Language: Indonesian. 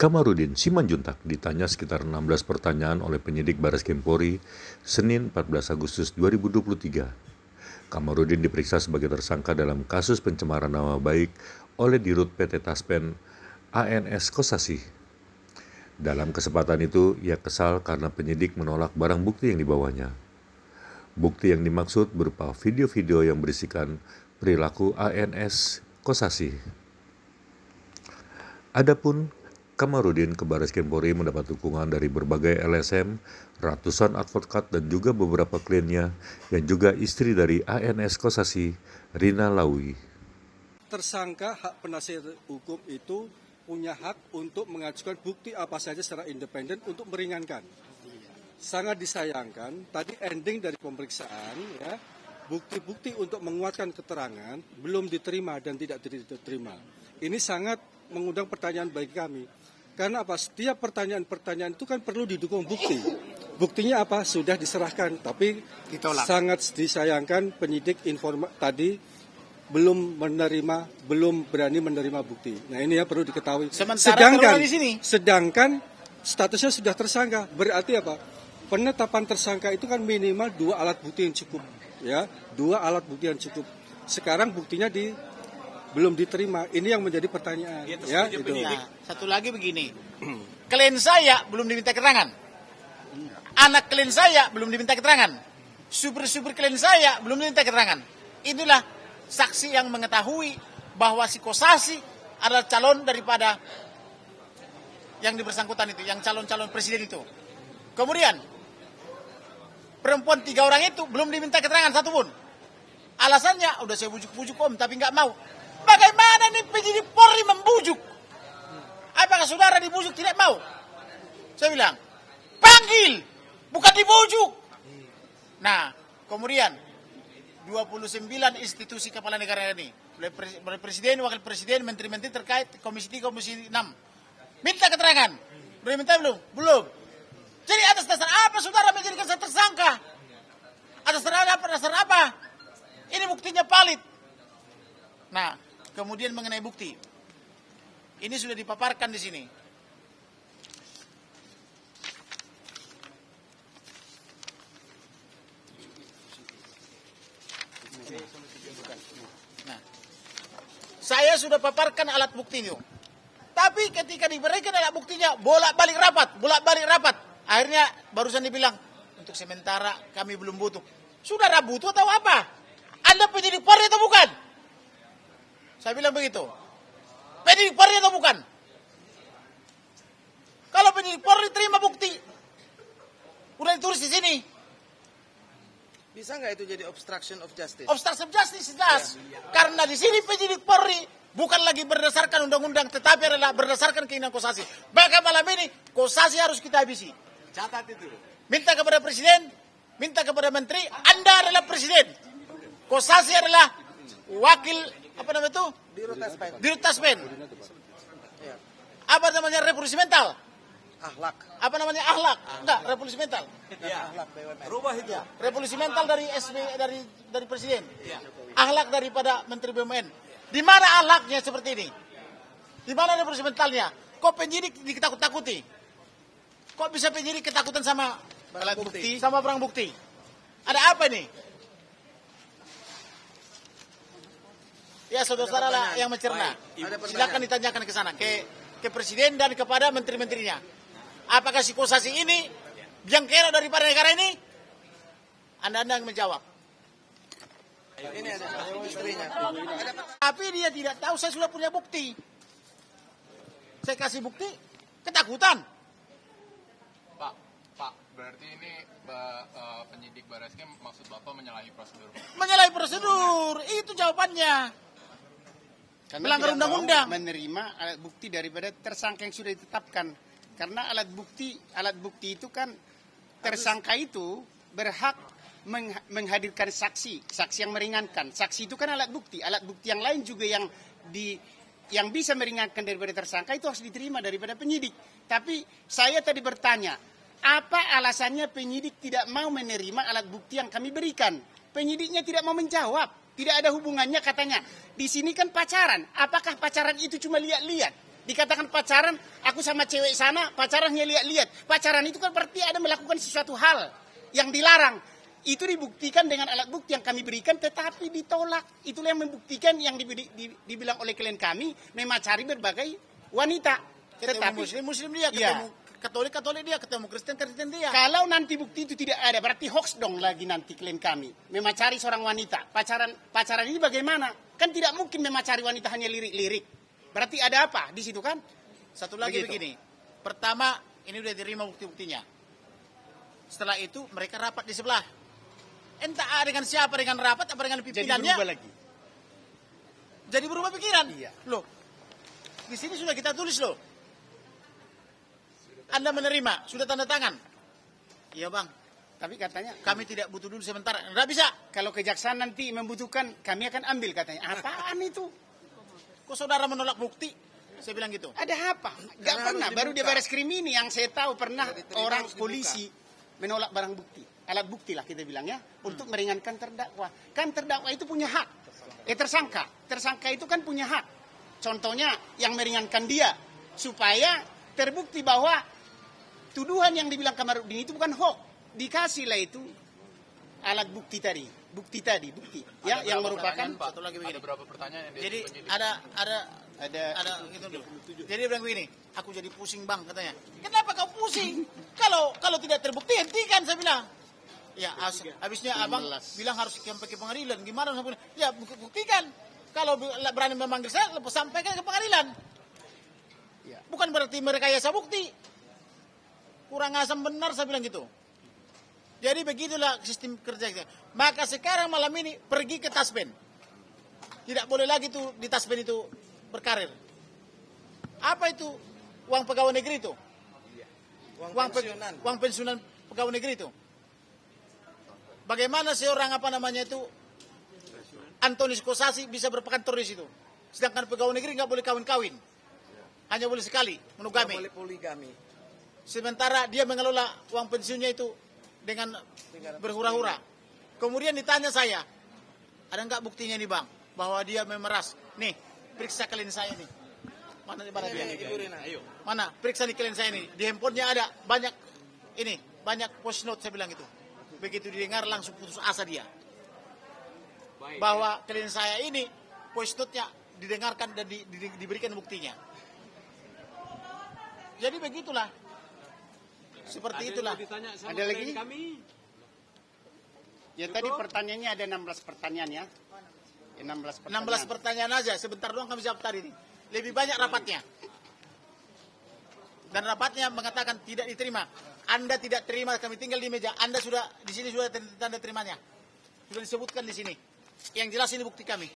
Kamarudin Simanjuntak ditanya sekitar 16 pertanyaan oleh penyidik Bareskrim Polri Senin 14 Agustus 2023. Kamarudin diperiksa sebagai tersangka dalam kasus pencemaran nama baik oleh Dirut PT Taspen ANS Kosasih. Dalam kesempatan itu, ia kesal karena penyidik menolak barang bukti yang dibawanya. Bukti yang dimaksud berupa video-video yang berisikan perilaku ANS Kosasih. Adapun Kamarudin ke Bareskrim Polri mendapat dukungan dari berbagai LSM, ratusan advokat dan juga beberapa kliennya yang juga istri dari ANS Kosasih, Rina Lawi. Tersangka hak penasihat hukum itu punya hak untuk mengajukan bukti apa saja secara independen untuk meringankan. Sangat disayangkan, tadi ending dari pemeriksaan, ya, bukti-bukti untuk menguatkan keterangan belum diterima dan tidak diterima. Ini sangat mengundang pertanyaan bagi kami. Karena apa? Setiap pertanyaan-pertanyaan itu kan perlu didukung bukti. Buktinya apa? Sudah diserahkan, tapi ditolak. Sangat disayangkan penyidik tadi belum berani menerima bukti. Nah ini ya perlu diketahui. Sedangkan statusnya sudah tersangka. Berarti apa? Penetapan tersangka itu kan minimal 2 alat bukti yang cukup, ya, 2 alat bukti yang cukup. Sekarang buktinya belum diterima. Ini yang menjadi pertanyaan. Ya, itu. Nah, satu lagi begini, klien saya belum diminta keterangan, anak klien saya belum diminta keterangan, supir klien saya belum diminta keterangan. Itulah saksi yang mengetahui bahwa si Kosasih adalah calon daripada yang bersangkutan itu, yang calon presiden itu. Kemudian perempuan 3 orang itu belum diminta keterangan satupun. Alasannya udah saya bujuk-bujuk om tapi nggak mau. Bagaimana nih penyidik Polri membujuk? Apakah saudara dibujuk tidak mau? Saya bilang, panggil, bukan dibujuk. Nah, kemudian 29 institusi kepala negara ini, oleh presiden, wakil presiden, menteri-menteri terkait, komisi 3, komisi 6. Minta keterangan. Udah minta belum? Belum. Jadi atas dasar apa saudara menjadikan saya tersangka? Atas dasar apa? Ini buktinya valid. Nah, kemudian mengenai bukti, ini sudah dipaparkan di sini. Nah, saya sudah paparkan alat bukti itu. Tapi ketika diberikan alat buktinya, bolak-balik rapat. Akhirnya barusan dibilang, untuk sementara kami belum butuh. Saudara butuh atau apa? Anda penyidik Polri atau bukan? Saya bilang begitu. Penyidik Polri atau bukan? Kalau penyidik Polri terima bukti, udah ditulis di sini. Bisa nggak itu jadi obstruction of justice? Obstruction of justice jelas. Ya. Karena di sini penyidik Polri bukan lagi berdasarkan undang-undang, tetapi adalah berdasarkan keinginan Kosasih. Maka malam ini Kosasih harus kita habisi. Catat itu. Minta kepada presiden, minta kepada menteri, Anda adalah presiden. Kosasih adalah wakil apa namanya itu? Dirut Taspen. Apa namanya revolusi mental? Akhlak. Apa namanya akhlak? Enggak, revolusi mental. Ya. Rubah itu. Ya. Revolusi mental dari dari presiden. Ya. Akhlak daripada menteri BUMN. Di mana akhlaknya seperti ini? Di mana revolusi mentalnya? Kok penyidik ditakut-takuti? Kok bisa penyidik ketakutan sama alat bukti? Sama barang bukti? Ada apa ini? Ya saudara-saudara lah yang mencerna. Silakan ditanyakan ke sana, ke presiden dan kepada menteri-menterinya. Apakah si Kosasih ini yang kira daripada negara ini? Anda yang menjawab. Ini ada istrinya. Tapi dia tidak tahu saya sudah punya bukti. Saya kasih bukti, ketakutan. Pak, berarti ini penyidik Bareskrim maksud Bapak menyalahi prosedur? Menyalahi prosedur, itu jawabannya. Karena melanggar undang-undang. Menerima alat bukti daripada tersangka yang sudah ditetapkan. Karena alat bukti itu kan tersangka itu berhak menghadirkan saksi yang meringankan. Saksi itu kan alat bukti yang lain juga yang bisa meringankan daripada tersangka itu harus diterima daripada penyidik. Tapi saya tadi bertanya, apa alasannya penyidik tidak mau menerima alat bukti yang kami berikan? Penyidiknya tidak mau menjawab. Tidak ada hubungannya katanya. Di sini kan pacaran. Apakah pacaran itu cuma lihat-lihat? Dikatakan pacaran, aku sama cewek sana, pacarannya lihat-lihat. Pacaran itu kan berarti ada melakukan sesuatu hal yang dilarang. Itu dibuktikan dengan alat bukti yang kami berikan, tetapi ditolak. Itulah yang membuktikan yang dibilang oleh klien kami, memacari berbagai wanita. Ketemu muslim dia, Iya. ketemu Katolik dia, ketemu Kristen dia. Kalau nanti bukti itu tidak ada, berarti hoax dong lagi nanti klien kami. Memacari seorang wanita. Pacaran ini bagaimana? Kan tidak mungkin memacari wanita hanya lirik-lirik. Berarti ada apa di situ kan? Satu lagi Begitu. begini. Pertama, ini udah diterima bukti-buktinya. Setelah itu mereka rapat di sebelah. Entah dengan siapa, dengan rapat apa dengan Jadi pimpinannya. berubah lagi. Jadi berubah pikiran. Iya. Loh, di sini sudah kita tulis loh. Anda menerima, sudah tanda tangan. Iya bang, Tapi katanya kami tidak butuh dulu sebentar. Nggak bisa. kalau kejaksaan nanti membutuhkan, kami akan ambil katanya. Apaan itu? Kok saudara menolak bukti? Saya bilang gitu. Ada apa? Gak pernah. Baru di baris krim ini yang saya tahu pernah orang polisi menolak barang bukti. Alat bukti lah kita bilang ya. Untuk meringankan terdakwa. Kan terdakwa itu punya hak. Tersangka. Tersangka itu kan punya hak. Contohnya yang meringankan dia. Supaya terbukti bahwa tuduhan yang dibilang Kamarudin itu bukan hoax. Dikasihlah itu alat bukti tadi. Bukti. Ya, yang merupakan Satu lagi begini. Ada berapa pertanyaan yang Jadi penyidik? ada gitu dulu. Jadi dia bilang begini, aku jadi pusing bang katanya. Kenapa kau pusing? Kalau tidak terbukti hentikan saya bilang. Ya habisnya abang bilang harus sampai ke pengadilan. Gimana? Ya buktikan. Kalau berani memanggil saya, sampaikan ke pengadilan. Ya. Bukan berarti merekayasa bukti. Kurang asam benar saya bilang gitu. Jadi begitulah sistem kerja kita. Maka sekarang malam ini pergi ke Taspen. Tidak boleh lagi tuh di Taspen itu berkarir. Apa itu uang pegawai negeri itu? Uang pensiunan pegawai negeri itu. Bagaimana seorang itu Antonius Kosasi bisa berkantor di situ? Sedangkan pegawai negeri nggak boleh kawin-kawin. Hanya boleh sekali monogami. Boleh poligami. Sementara dia mengelola uang pensiunnya itu dengan berhura-hura. Kemudian ditanya saya, ada nggak buktinya nih bang, bahwa dia memeras? Nih, periksa klien saya nih. Mana dia? Ibu Rina, ayo. Mana? Periksa di klien saya nih. Di handphonenya ada banyak post note saya bilang itu. Begitu didengar langsung putus asa dia. Bahwa klien saya ini post note-nya didengarkan dan diberikan buktinya. Jadi begitulah. Seperti itulah. ada lagi? Ya tadi pertanyaannya ada 16 pertanyaan ya. 16 pertanyaan. 16 pertanyaan aja, sebentar doang kami jawab tadi nih. Lebih banyak rapatnya. Dan rapatnya mengatakan tidak diterima. Anda tidak terima, kami tinggal di meja. Anda sudah di sini sudah tanda terimanya. Sudah disebutkan di sini. Yang jelas ini bukti kami.